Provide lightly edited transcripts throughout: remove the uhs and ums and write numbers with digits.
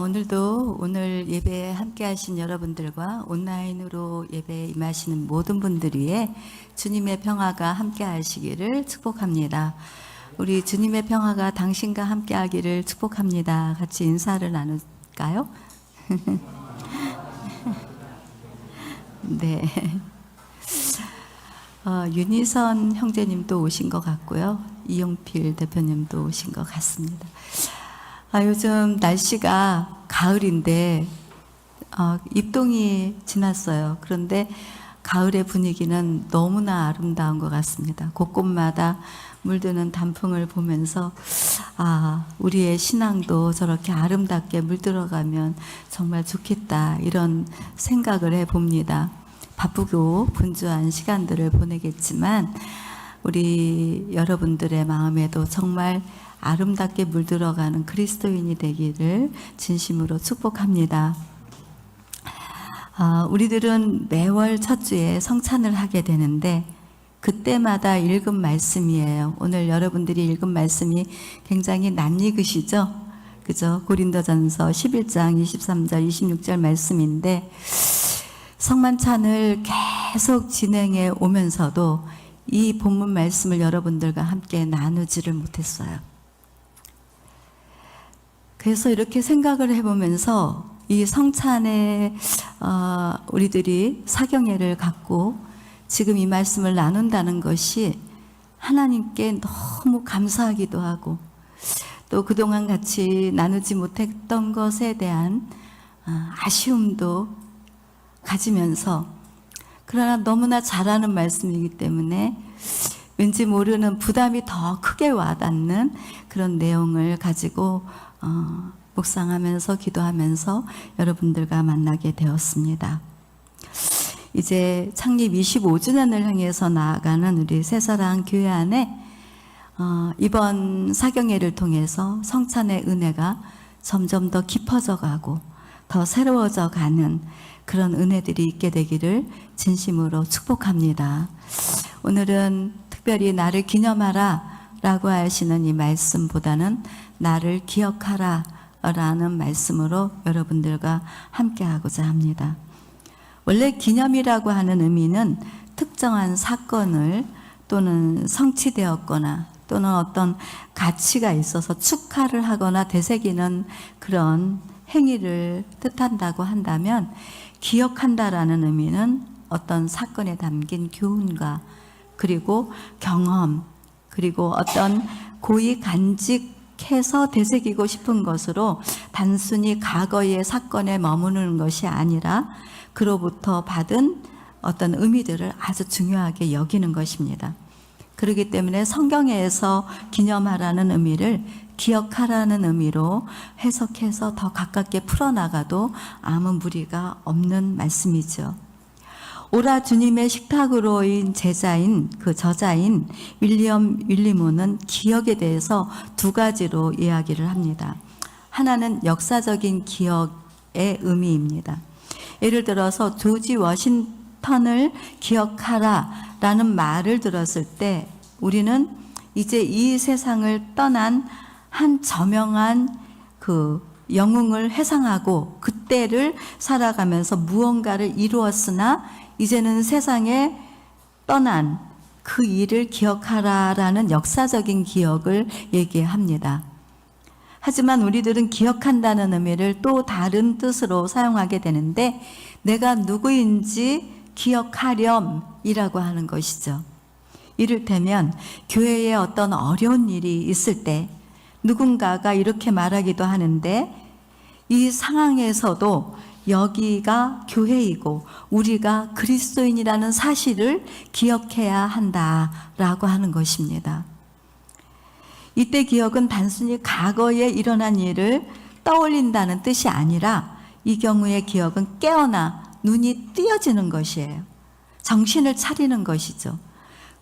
오늘도 오늘 예배에 함께 하신 여러분들과 온라인으로 예배에 임하시는 모든 분들 위해 주님의 평화가 함께 하시기를 축복합니다. 우리 주님의 평화가 당신과 함께 하기를 축복합니다. 같이 인사를 나눌까요? 네. 윤희선 형제님도 오신 것 같고요. 이용필 대표님도 오신 것 같습니다. 요즘 날씨가 가을인데 입동이 지났어요. 그런데 가을의 분위기는 너무나 아름다운 것 같습니다. 곳곳마다 물드는 단풍을 보면서 우리의 신앙도 저렇게 아름답게 물들어가면 정말 좋겠다, 이런 생각을 해봅니다. 바쁘고 분주한 시간들을 보내겠지만 우리 여러분들의 마음에도 정말 아름답게 물들어가는 그리스도인이 되기를 진심으로 축복합니다. 우리들은 매월 첫 주에 성찬을 하게 되는데 그때마다 읽은 말씀이에요. 오늘 여러분들이 읽은 말씀이 굉장히 낯익으시죠? 그죠? 고린도전서 11장 23절 26절 말씀인데 성만찬을 계속 진행해 오면서도 이 본문 말씀을 여러분들과 함께 나누지를 못했어요. 그래서 이렇게 생각을 해보면서 이 성찬에 우리들이 사경회를 갖고 지금 이 말씀을 나눈다는 것이 하나님께 너무 감사하기도 하고 또 그동안 같이 나누지 못했던 것에 대한 아쉬움도 가지면서, 그러나 너무나 잘하는 말씀이기 때문에 왠지 모르는 부담이 더 크게 와닿는 그런 내용을 가지고 묵상하면서 기도하면서 여러분들과 만나게 되었습니다. 이제 창립 25주년을 향해서 나아가는 우리 새사랑 교회 안에 이번 사경회를 통해서 성찬의 은혜가 점점 더 깊어져 가고 더 새로워져 가는 그런 은혜들이 있게 되기를 진심으로 축복합니다. 오늘은 특별히 나를 기념하라 라고 하시는 이 말씀보다는 나를 기억하라 라는 말씀으로 여러분들과 함께 하고자 합니다. 원래 기념이라고 하는 의미는 특정한 사건을 또는 성취되었거나 또는 어떤 가치가 있어서 축하를 하거나 되새기는 그런 행위를 뜻한다고 한다면, 기억한다라는 의미는 어떤 사건에 담긴 교훈과 그리고 경험, 그리고 어떤 고이 간직해서 되새기고 싶은 것으로 단순히 과거의 사건에 머무르는 것이 아니라 그로부터 받은 어떤 의미들을 아주 중요하게 여기는 것입니다. 그렇기 때문에 성경에서 기념하라는 의미를 기억하라는 의미로 해석해서 더 가깝게 풀어나가도 아무 무리가 없는 말씀이죠. 오라 주님의 식탁으로인 제자인 그 저자인 윌리엄 윌리모는 기억에 대해서 두 가지로 이야기를 합니다. 하나는 역사적인 기억의 의미입니다. 예를 들어서 조지 워싱턴을 기억하라 라는 말을 들었을 때 우리는 이제 이 세상을 떠난 한 저명한 그 영웅을 회상하고 그때를 살아가면서 무언가를 이루었으나 이제는 세상에 떠난 그 일을 기억하라라는 역사적인 기억을 얘기합니다. 하지만 우리들은 기억한다는 의미를 또 다른 뜻으로 사용하게 되는데 내가 누구인지 기억하렴이라고 하는 것이죠. 이를테면 교회에 어떤 어려운 일이 있을 때 누군가가 이렇게 말하기도 하는데, 이 상황에서도 여기가 교회이고 우리가 그리스도인이라는 사실을 기억해야 한다라고 하는 것입니다. 이때 기억은 단순히 과거에 일어난 일을 떠올린다는 뜻이 아니라 이 경우의 기억은 깨어나 눈이 띄어지는 것이에요. 정신을 차리는 것이죠.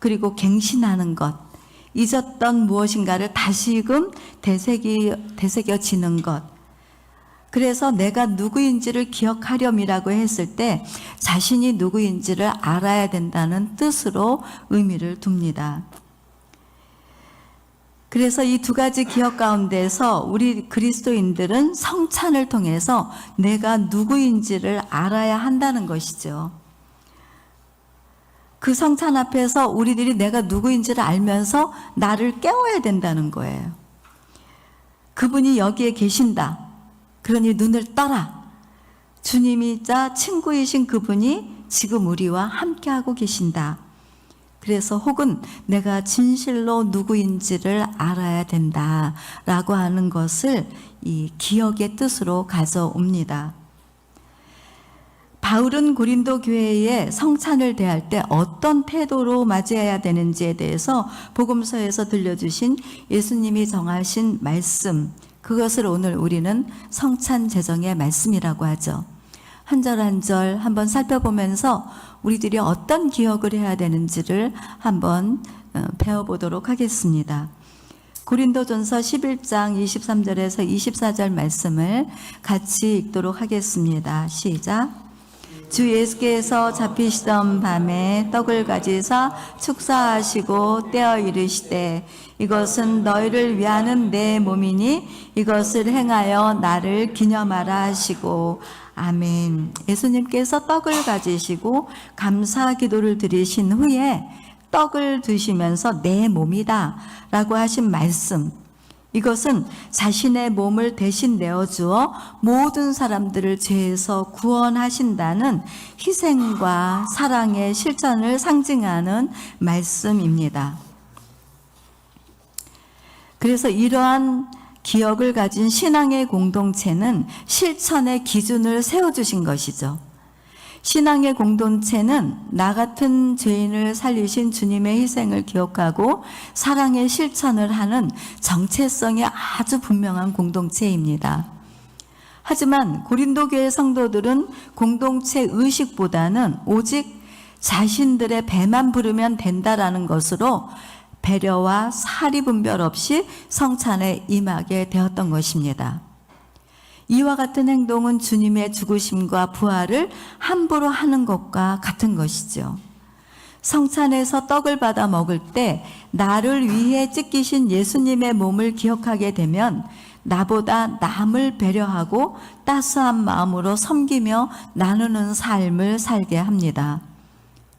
그리고 갱신하는 것, 잊었던 무엇인가를 다시금 되새겨지는 것. 그래서 내가 누구인지를 기억하렴이라고 했을 때 자신이 누구인지를 알아야 된다는 뜻으로 의미를 둡니다. 그래서 이 두 가지 기억 가운데서 우리 그리스도인들은 성찬을 통해서 내가 누구인지를 알아야 한다는 것이죠. 그 성찬 앞에서 우리들이 내가 누구인지를 알면서 나를 깨워야 된다는 거예요. 그분이 여기에 계신다. 그러니 눈을 떠라. 주님이자 친구이신 그분이 지금 우리와 함께하고 계신다. 그래서 혹은 내가 진실로 누구인지를 알아야 된다라고 하는 것을 이 기억의 뜻으로 가져옵니다. 바울은 고린도 교회에 성찬을 대할 때 어떤 태도로 맞이해야 되는지에 대해서 복음서에서 들려주신 예수님이 정하신 말씀, 그것을 오늘 우리는 성찬 제정의 말씀이라고 하죠. 한 절 한 절 한번 살펴보면서 우리들이 어떤 기억을 해야 되는지를 한번 배워보도록 하겠습니다. 고린도전서 11장 23절에서 24절 말씀을 같이 읽도록 하겠습니다. 시작. 주 예수께서 잡히시던 밤에 떡을 가지사 축사하시고 떼어 이르시되 이것은 너희를 위하는 내 몸이니 이것을 행하여 나를 기념하라 하시고 아멘. 예수님께서 떡을 가지시고 감사 기도를 드리신 후에 떡을 드시면서 내 몸이다 라고 하신 말씀, 이것은 자신의 몸을 대신 내어주어 모든 사람들을 죄에서 구원하신다는 희생과 사랑의 실천을 상징하는 말씀입니다. 그래서 이러한 기억을 가진 신앙의 공동체는 실천의 기준을 세워주신 것이죠. 신앙의 공동체는 나 같은 죄인을 살리신 주님의 희생을 기억하고 사랑의 실천을 하는 정체성이 아주 분명한 공동체입니다. 하지만 고린도 교회 성도들은 공동체 의식보다는 오직 자신들의 배만 부르면 된다라는 것으로 배려와 사리 분별 없이 성찬에 임하게 되었던 것입니다. 이와 같은 행동은 주님의 죽으심과 부활을 함부로 하는 것과 같은 것이죠. 성찬에서 떡을 받아 먹을 때 나를 위해 찢기신 예수님의 몸을 기억하게 되면 나보다 남을 배려하고 따스한 마음으로 섬기며 나누는 삶을 살게 합니다.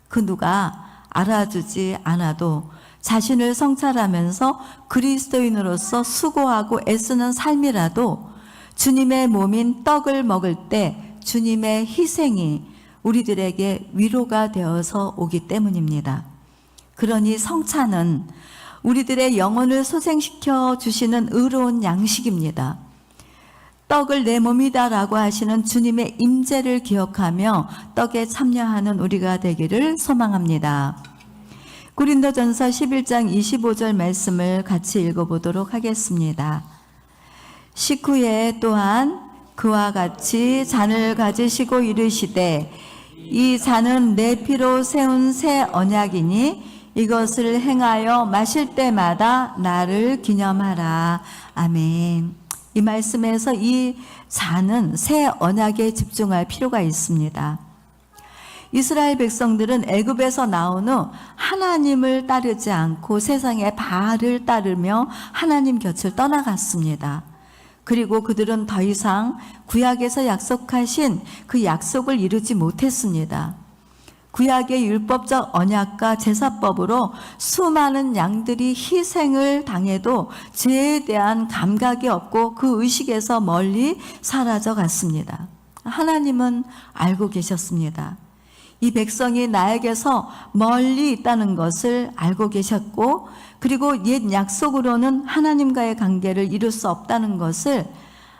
그 누가 알아주지 않아도 자신을 성찰하면서 그리스도인으로서 수고하고 애쓰는 삶이라도 주님의 몸인 떡을 먹을 때 주님의 희생이 우리들에게 위로가 되어서 오기 때문입니다. 그러니 성찬은 우리들의 영혼을 소생시켜 주시는 의로운 양식입니다. 떡을 내 몸이다 라고 하시는 주님의 임재를 기억하며 떡에 참여하는 우리가 되기를 소망합니다. 고린도전서 11장 25절 말씀을 같이 읽어보도록 하겠습니다. 식후에 또한 그와 같이 잔을 가지시고 이르시되 이 잔은 내 피로 세운 새 언약이니 이것을 행하여 마실 때마다 나를 기념하라. 아멘. 이 말씀에서 이 잔은 새 언약에 집중할 필요가 있습니다. 이스라엘 백성들은 애굽에서 나온 후 하나님을 따르지 않고 세상의 바알을 따르며 하나님 곁을 떠나갔습니다. 그리고 그들은 더 이상 구약에서 약속하신 그 약속을 이루지 못했습니다. 구약의 율법적 언약과 제사법으로 수많은 양들이 희생을 당해도 죄에 대한 감각이 없고 그 의식에서 멀리 사라져 갔습니다. 하나님은 알고 계셨습니다. 이 백성이 나에게서 멀리 있다는 것을 알고 계셨고, 그리고 옛 약속으로는 하나님과의 관계를 이룰 수 없다는 것을,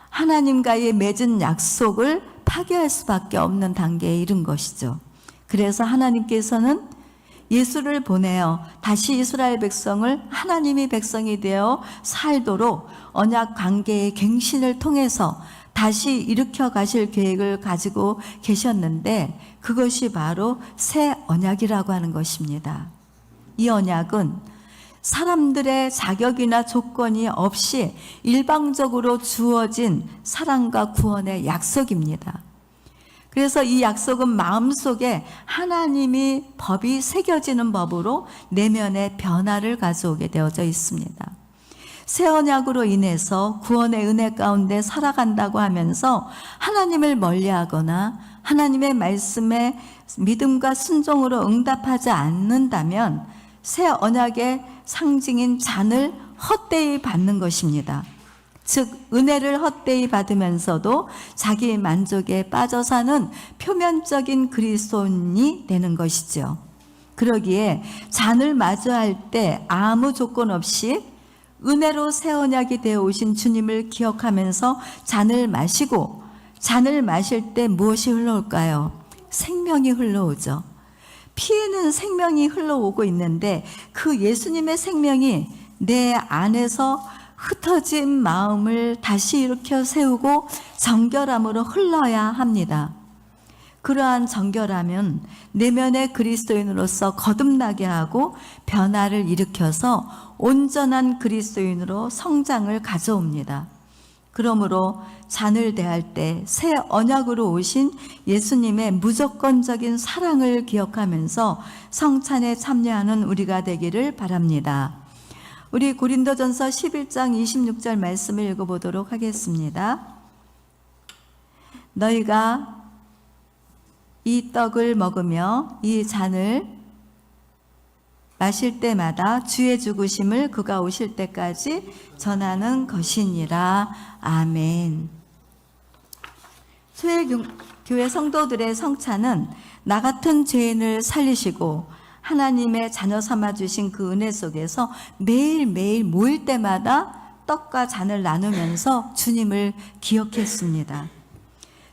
하나님과의 맺은 약속을 파괴할 수밖에 없는 단계에 이른 것이죠. 그래서 하나님께서는 예수를 보내어 다시 이스라엘 백성을 하나님의 백성이 되어 살도록 언약 관계의 갱신을 통해서 다시 일으켜 가실 계획을 가지고 계셨는데, 그것이 바로 새 언약이라고 하는 것입니다. 이 언약은 사람들의 자격이나 조건이 없이 일방적으로 주어진 사랑과 구원의 약속입니다. 그래서 이 약속은 마음속에 하나님이 법이 새겨지는 법으로 내면의 변화를 가져오게 되어져 있습니다. 새 언약으로 인해서 구원의 은혜 가운데 살아간다고 하면서 하나님을 멀리하거나 하나님의 말씀에 믿음과 순종으로 응답하지 않는다면 새 언약의 상징인 잔을 헛되이 받는 것입니다. 즉 은혜를 헛되이 받으면서도 자기 만족에 빠져 사는 표면적인 그리스도인이 되는 것이죠. 그러기에 잔을 마주할 때 아무 조건 없이 은혜로 새 언약이 되어 오신 주님을 기억하면서 잔을 마시고, 잔을 마실 때 무엇이 흘러올까요? 생명이 흘러오죠. 피에는 생명이 흘러오고 있는데 그 예수님의 생명이 내 안에서 흩어진 마음을 다시 일으켜 세우고 정결함으로 흘러야 합니다. 그러한 정결함은 내면의 그리스도인으로서 거듭나게 하고 변화를 일으켜서 온전한 그리스도인으로 성장을 가져옵니다. 그러므로 잔을 대할 때 새 언약으로 오신 예수님의 무조건적인 사랑을 기억하면서 성찬에 참여하는 우리가 되기를 바랍니다. 우리 고린도전서 11장 26절 말씀을 읽어보도록 하겠습니다. 너희가 이 떡을 먹으며 이 잔을 마실 때마다 주의 죽으심을 그가 오실 때까지 전하는 것이니라. 아멘. 소외교회 성도들의 성찬은 나 같은 죄인을 살리시고 하나님의 자녀 삼아주신 그 은혜 속에서 매일매일 모일 때마다 떡과 잔을 나누면서 주님을 기억했습니다.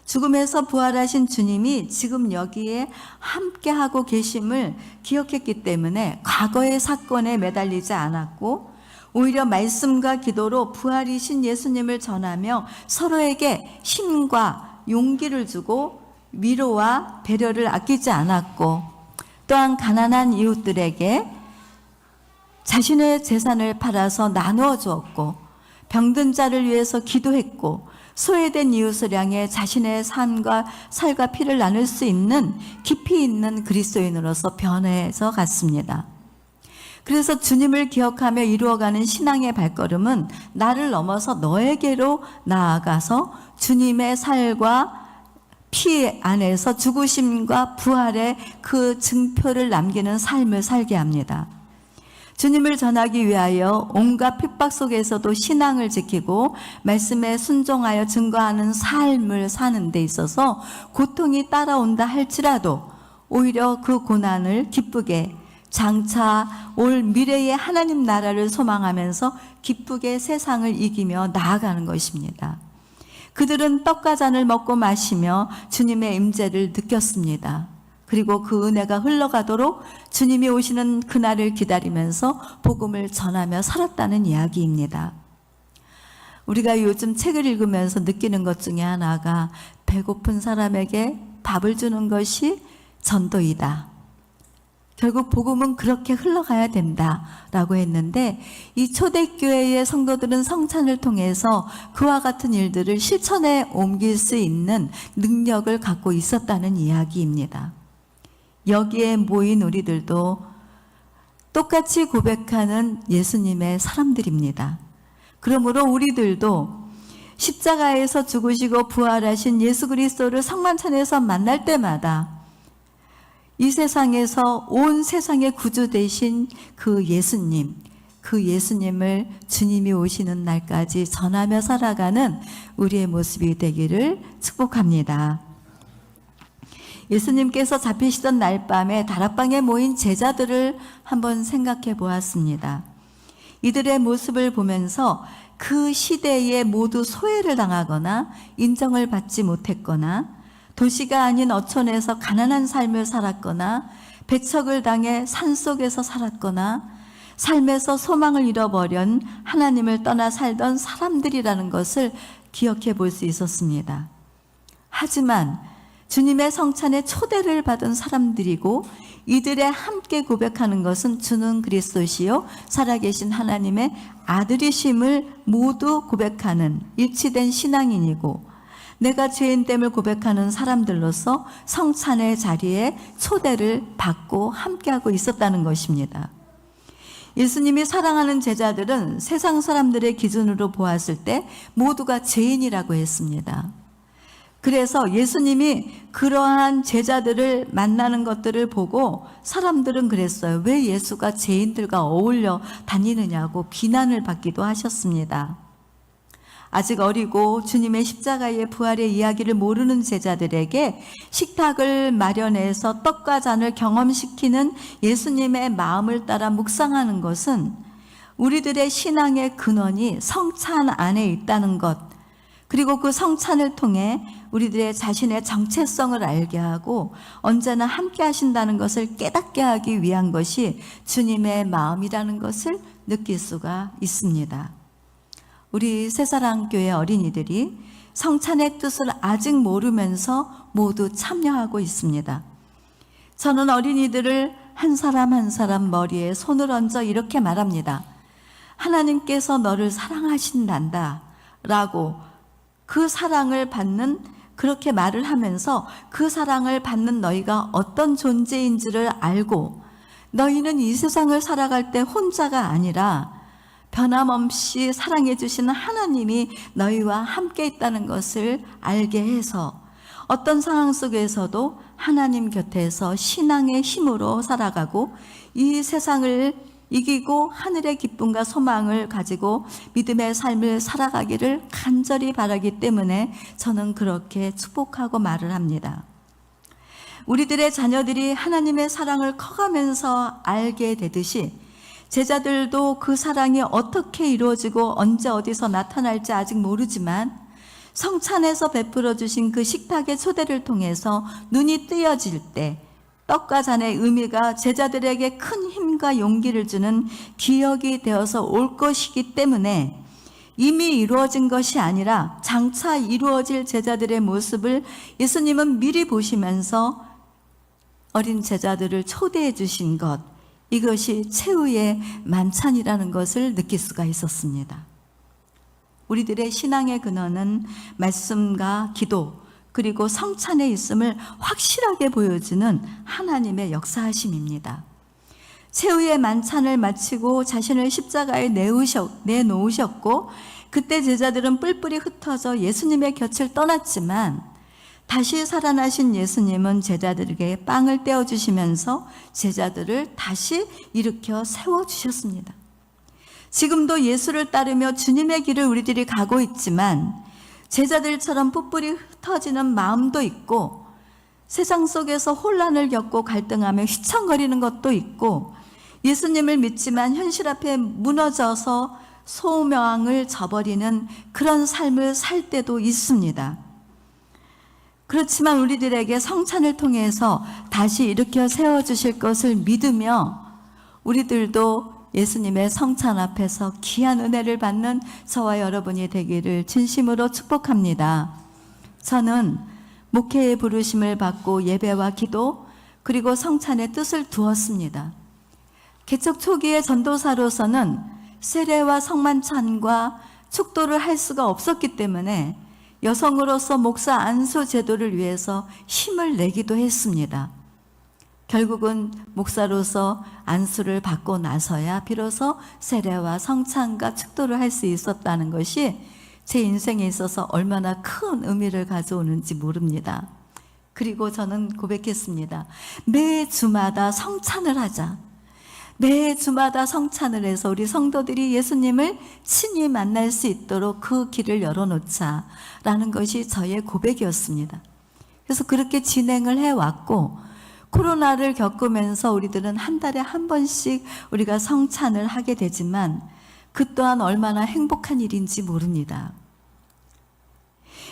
죽음에서 부활하신 주님이 지금 여기에 함께하고 계심을 기억했기 때문에 과거의 사건에 매달리지 않았고 오히려 말씀과 기도로 부활이신 예수님을 전하며 서로에게 힘과 용기를 주고 위로와 배려를 아끼지 않았고, 또한 가난한 이웃들에게 자신의 재산을 팔아서 나누어 주었고, 병든 자를 위해서 기도했고, 소외된 이웃을 향해 자신의 살과 피를 나눌 수 있는 깊이 있는 그리스도인으로서 변해서 갔습니다. 그래서 주님을 기억하며 이루어가는 신앙의 발걸음은 나를 넘어서 너에게로 나아가서 주님의 살과 피 안에서 죽으심과 부활의 그 증표를 남기는 삶을 살게 합니다. 주님을 전하기 위하여 온갖 핍박 속에서도 신앙을 지키고 말씀에 순종하여 증거하는 삶을 사는 데 있어서 고통이 따라온다 할지라도 오히려 그 고난을 기쁘게, 장차 올 미래의 하나님 나라를 소망하면서 기쁘게 세상을 이기며 나아가는 것입니다. 그들은 떡과 잔을 먹고 마시며 주님의 임재를 느꼈습니다. 그리고 그 은혜가 흘러가도록 주님이 오시는 그날을 기다리면서 복음을 전하며 살았다는 이야기입니다. 우리가 요즘 책을 읽으면서 느끼는 것 중에 하나가 배고픈 사람에게 밥을 주는 것이 전도이다. 결국 복음은 그렇게 흘러가야 된다라고 했는데, 이 초대교회의 성도들은 성찬을 통해서 그와 같은 일들을 실천에 옮길 수 있는 능력을 갖고 있었다는 이야기입니다. 여기에 모인 우리들도 똑같이 고백하는 예수님의 사람들입니다. 그러므로 우리들도 십자가에서 죽으시고 부활하신 예수 그리스도를 성만찬에서 만날 때마다 이 세상에서 온 세상의 구주 되신 그 예수님, 그 예수님을 주님이 오시는 날까지 전하며 살아가는 우리의 모습이 되기를 축복합니다. 예수님께서 잡히시던 날 밤에 다락방에 모인 제자들을 한번 생각해 보았습니다. 이들의 모습을 보면서 그 시대에 모두 소외를 당하거나 인정을 받지 못했거나 도시가 아닌 어촌에서 가난한 삶을 살았거나 배척을 당해 산속에서 살았거나 삶에서 소망을 잃어버린 하나님을 떠나 살던 사람들이라는 것을 기억해 볼 수 있었습니다. 하지만 주님의 성찬에 초대를 받은 사람들이고 이들의 함께 고백하는 것은 주는 그리스도시요 살아계신 하나님의 아들이심을 모두 고백하는 일치된 신앙인이고, 내가 죄인됨을 고백하는 사람들로서 성찬의 자리에 초대를 받고 함께하고 있었다는 것입니다. 예수님이 사랑하는 제자들은 세상 사람들의 기준으로 보았을 때 모두가 죄인이라고 했습니다. 그래서 예수님이 그러한 제자들을 만나는 것들을 보고 사람들은 그랬어요. 왜 예수가 죄인들과 어울려 다니느냐고 비난을 받기도 하셨습니다. 아직 어리고 주님의 십자가의 부활의 이야기를 모르는 제자들에게 식탁을 마련해서 떡과 잔을 경험시키는 예수님의 마음을 따라 묵상하는 것은 우리들의 신앙의 근원이 성찬 안에 있다는 것, 그리고 그 성찬을 통해 우리들의 자신의 정체성을 알게 하고 언제나 함께 하신다는 것을 깨닫게 하기 위한 것이 주님의 마음이라는 것을 느낄 수가 있습니다. 우리 새사랑교회 어린이들이 성찬의 뜻을 아직 모르면서 모두 참여하고 있습니다. 저는 어린이들을 한 사람 한 사람 머리에 손을 얹어 이렇게 말합니다. 하나님께서 너를 사랑하신단다 라고 그 사랑을 받는, 그렇게 말을 하면서 그 사랑을 받는 너희가 어떤 존재인지를 알고 너희는 이 세상을 살아갈 때 혼자가 아니라 변함없이 사랑해 주시는 하나님이 너희와 함께 있다는 것을 알게 해서 어떤 상황 속에서도 하나님 곁에서 신앙의 힘으로 살아가고 이 세상을 이기고 하늘의 기쁨과 소망을 가지고 믿음의 삶을 살아가기를 간절히 바라기 때문에 저는 그렇게 축복하고 말을 합니다. 우리들의 자녀들이 하나님의 사랑을 커가면서 알게 되듯이 제자들도 그 사랑이 어떻게 이루어지고 언제 어디서 나타날지 아직 모르지만 성찬에서 베풀어 주신 그 식탁의 초대를 통해서 눈이 뜨여질 때 떡과 잔의 의미가 제자들에게 큰 힘과 용기를 주는 기억이 되어서 올 것이기 때문에 이미 이루어진 것이 아니라 장차 이루어질 제자들의 모습을 예수님은 미리 보시면서 어린 제자들을 초대해 주신 것, 이것이 최후의 만찬이라는 것을 느낄 수가 있었습니다. 우리들의 신앙의 근원은 말씀과 기도 그리고 성찬에 있음을 확실하게 보여주는 하나님의 역사하심입니다. 최후의 만찬을 마치고 자신을 십자가에 내놓으셨고 그때 제자들은 뿔뿔이 흩어져 예수님의 곁을 떠났지만 다시 살아나신 예수님은 제자들에게 빵을 떼어주시면서 제자들을 다시 일으켜 세워주셨습니다. 지금도 예수를 따르며 주님의 길을 우리들이 가고 있지만 제자들처럼 뿔뿔이 흩어지는 마음도 있고 세상 속에서 혼란을 겪고 갈등하며 휘청거리는 것도 있고 예수님을 믿지만 현실 앞에 무너져서 소명을 저버리는 그런 삶을 살 때도 있습니다. 그렇지만 우리들에게 성찬을 통해서 다시 일으켜 세워주실 것을 믿으며 우리들도 예수님의 성찬 앞에서 귀한 은혜를 받는 저와 여러분이 되기를 진심으로 축복합니다. 저는 목회의 부르심을 받고 예배와 기도 그리고 성찬의 뜻을 두었습니다. 개척 초기의 전도사로서는 세례와 성만찬과 축도를 할 수가 없었기 때문에 여성으로서 목사 안수 제도를 위해서 힘을 내기도 했습니다. 결국은 목사로서 안수를 받고 나서야 비로소 세례와 성찬과 축도를 할 수 있었다는 것이 제 인생에 있어서 얼마나 큰 의미를 가져오는지 모릅니다. 그리고 저는 고백했습니다. 매 주마다 성찬을 하자. 매 주마다 성찬을 해서 우리 성도들이 예수님을 친히 만날 수 있도록 그 길을 열어놓자라는 것이 저의 고백이었습니다. 그래서 그렇게 진행을 해왔고 코로나를 겪으면서 우리들은 한 달에 한 번씩 우리가 성찬을 하게 되지만 그 또한 얼마나 행복한 일인지 모릅니다.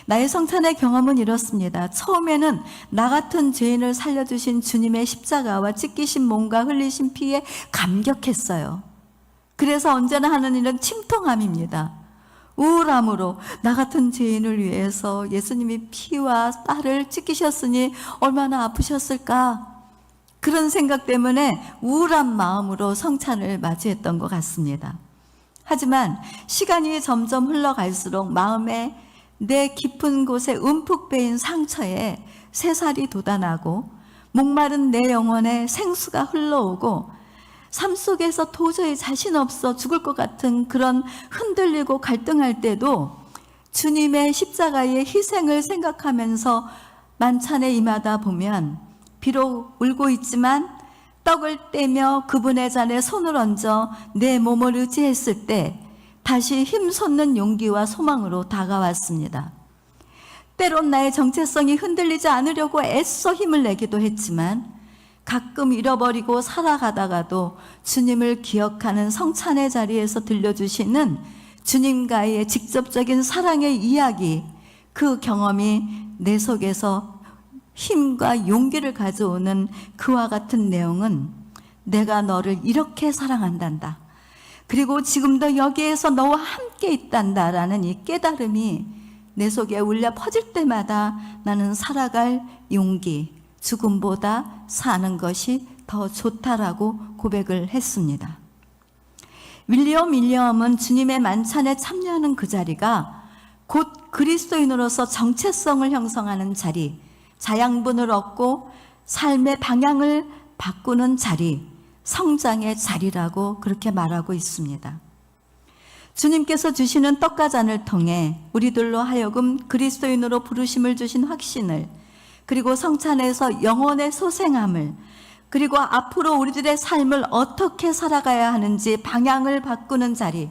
나의 성찬의 경험은 이렇습니다. 처음에는 나 같은 죄인을 살려주신 주님의 십자가와 찢기신 몸과 흘리신 피에 감격했어요. 그래서 언제나 하는 일은 침통함입니다. 우울함으로 나 같은 죄인을 위해서 예수님이 피와 땀을 찢기셨으니 얼마나 아프셨을까? 그런 생각 때문에 우울한 마음으로 성찬을 맞이했던 것 같습니다. 하지만 시간이 점점 흘러갈수록 마음에 내 깊은 곳에 움푹 베인 상처에 새살이 돋아나고 목마른 내 영혼에 생수가 흘러오고 삶 속에서 도저히 자신 없어 죽을 것 같은 그런 흔들리고 갈등할 때도 주님의 십자가의 희생을 생각하면서 만찬에 임하다 보면 비록 울고 있지만 떡을 떼며 그분의 잔에 손을 얹어 내 몸을 의지했을 때 다시 힘솟는 용기와 소망으로 다가왔습니다. 때론 나의 정체성이 흔들리지 않으려고 애써 힘을 내기도 했지만 가끔 잃어버리고 살아가다가도 주님을 기억하는 성찬의 자리에서 들려주시는 주님과의 직접적인 사랑의 이야기, 그 경험이 내 속에서 힘과 용기를 가져오는 그와 같은 내용은 내가 너를 이렇게 사랑한단다. 그리고 지금도 여기에서 너와 함께 있단다라는 이 깨달음이 내 속에 울려 퍼질 때마다 나는 살아갈 용기, 죽음보다 사는 것이 더 좋다라고 고백을 했습니다. 윌리엄은 주님의 만찬에 참여하는 그 자리가 곧 그리스도인으로서 정체성을 형성하는 자리, 자양분을 얻고 삶의 방향을 바꾸는 자리, 성장의 자리라고 그렇게 말하고 있습니다. 주님께서 주시는 떡과 잔을 통해 우리들로 하여금 그리스도인으로 부르심을 주신 확신을, 그리고 성찬에서 영혼의 소생함을, 그리고 앞으로 우리들의 삶을 어떻게 살아가야 하는지 방향을 바꾸는 자리,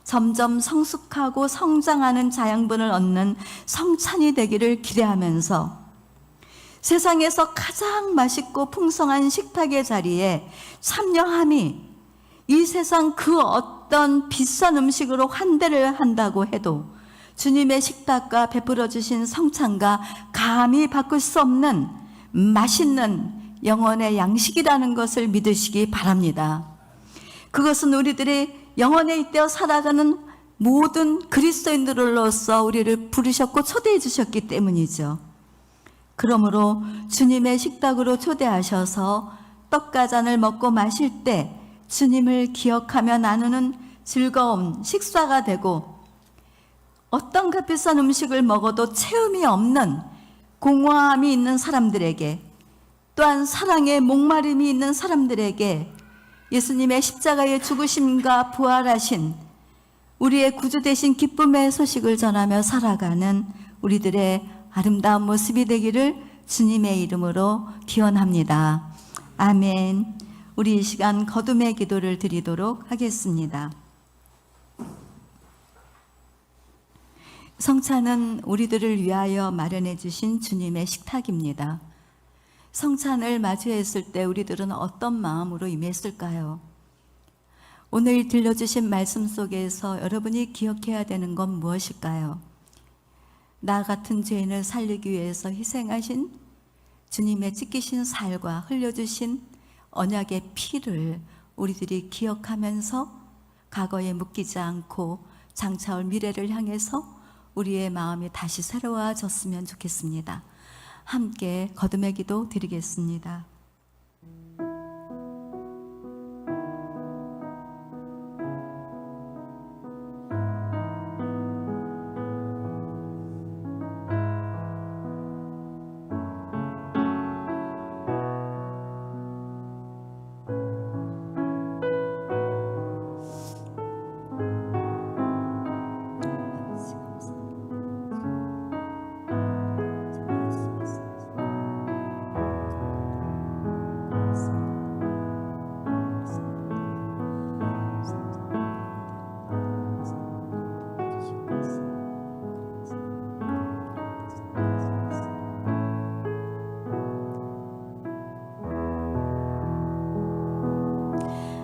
점점 성숙하고 성장하는 자양분을 얻는 성찬이 되기를 기대하면서 세상에서 가장 맛있고 풍성한 식탁의 자리에 참여함이 이 세상 그 어떤 비싼 음식으로 환대를 한다고 해도 주님의 식탁과 베풀어 주신 성찬과 감히 바꿀 수 없는 맛있는 영혼의 양식이라는 것을 믿으시기 바랍니다. 그것은 우리들이 영혼에 잇대어 살아가는 모든 그리스도인들로서 우리를 부르셨고 초대해 주셨기 때문이죠. 그러므로 주님의 식탁으로 초대하셔서 떡과 잔을 먹고 마실 때 주님을 기억하며 나누는 즐거운 식사가 되고, 어떤 값비싼 음식을 먹어도 체험이 없는 공허함이 있는 사람들에게, 또한 사랑의 목마름이 있는 사람들에게 예수님의 십자가의 죽으심과 부활하신 우리의 구주 되신 기쁨의 소식을 전하며 살아가는 우리들의 아름다운 모습이 되기를 주님의 이름으로 기원합니다. 아멘. 우리 이 시간 거듭의 기도를 드리도록 하겠습니다. 성찬은 우리들을 위하여 마련해 주신 주님의 식탁입니다. 성찬을 마주했을 때 우리들은 어떤 마음으로 임했을까요? 오늘 들려주신 말씀 속에서 여러분이 기억해야 되는 건 무엇일까요? 나 같은 죄인을 살리기 위해서 희생하신 주님의 찢기신 살과 흘려주신 언약의 피를 우리들이 기억하면서 과거에 묶이지 않고 장차올 미래를 향해서 우리의 마음이 다시 새로워졌으면 좋겠습니다. 함께 거듭의 기도 드리겠습니다.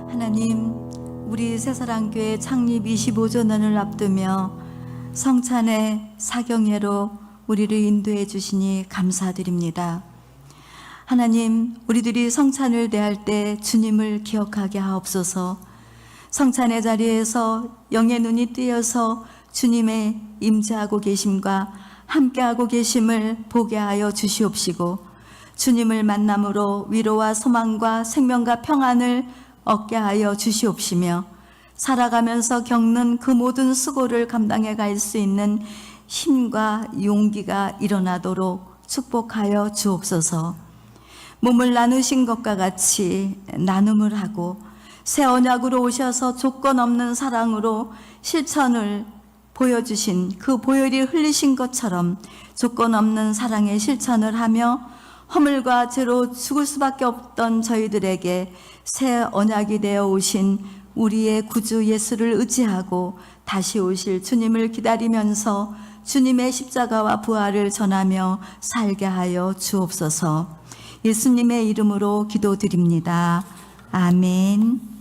하나님, 우리 새사랑교회 창립 25주년을 앞두며 성찬의 사경회로 우리를 인도해 주시니 감사드립니다. 하나님, 우리들이 성찬을 대할 때 주님을 기억하게 하옵소서. 성찬의 자리에서 영의 눈이 뜨여서 주님의 임재하고 계심과 함께하고 계심을 보게 하여 주시옵시고, 주님을 만남으로 위로와 소망과 생명과 평안을 얻게 하여 주시옵시며, 살아가면서 겪는 그 모든 수고를 감당해 갈 수 있는 힘과 용기가 일어나도록 축복하여 주옵소서. 몸을 나누신 것과 같이 나눔을 하고 새 언약으로 오셔서 조건 없는 사랑으로 실천을 보여주신 그 보혈이 흘리신 것처럼 조건 없는 사랑의 실천을 하며 허물과 죄로 죽을 수밖에 없던 저희들에게 새 언약이 되어 오신 우리의 구주 예수를 의지하고 다시 오실 주님을 기다리면서 주님의 십자가와 부활을 전하며 살게 하여 주옵소서. 예수님의 이름으로 기도드립니다. 아멘.